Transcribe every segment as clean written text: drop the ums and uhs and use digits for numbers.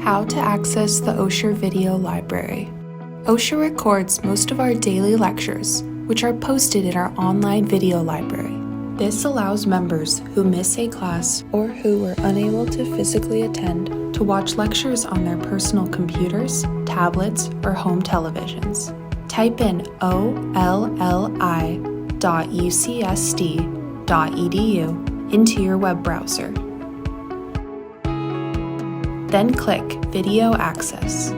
How to access the Osher Video Library. Osher records most of our daily lectures, which are posted in our online video library. This allows members who miss a class or who were unable to physically attend to watch lectures on their personal computers, tablets, or home televisions. Type in olli.ucsd.edu into your web browser. Then click Video Access.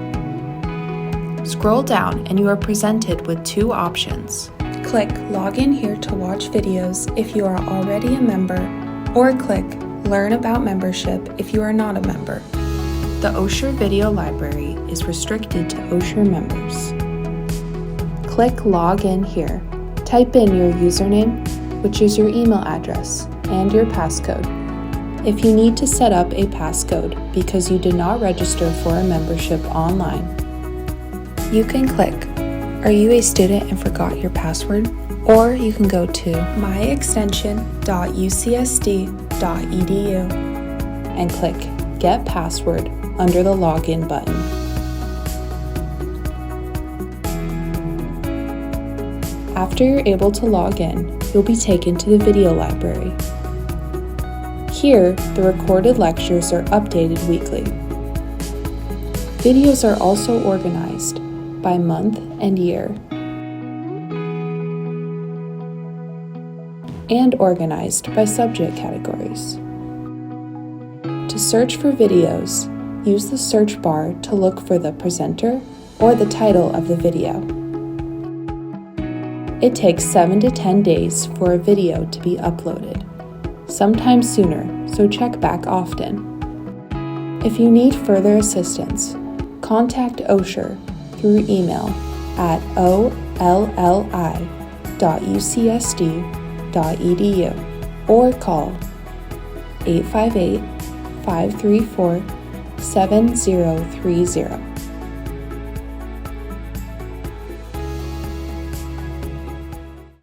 Scroll down and you are presented with two options. Click Log in here to watch videos if you are already a member, or click Learn about membership if you are not a member. The Osher Video Library is restricted to Osher members. Click Log in here. Type in your username, which is your email address, and your passcode. If you need to set up a passcode because you did not register for a membership online, you can click Are you a student and forgot your password? Or you can go to myextension.ucsd.edu and click Get Password under the Login button. After you're able to log in, you'll be taken to the video library. Here, the recorded lectures are updated weekly. Videos are also organized by month and year, and organized by subject categories. To search for videos, use the search bar to look for the presenter or the title of the video. It takes 7 to 10 days for a video to be uploaded, sometimes sooner, so check back often. If you need further assistance, contact Osher through email at olli.ucsd.edu or call 858-534-7030.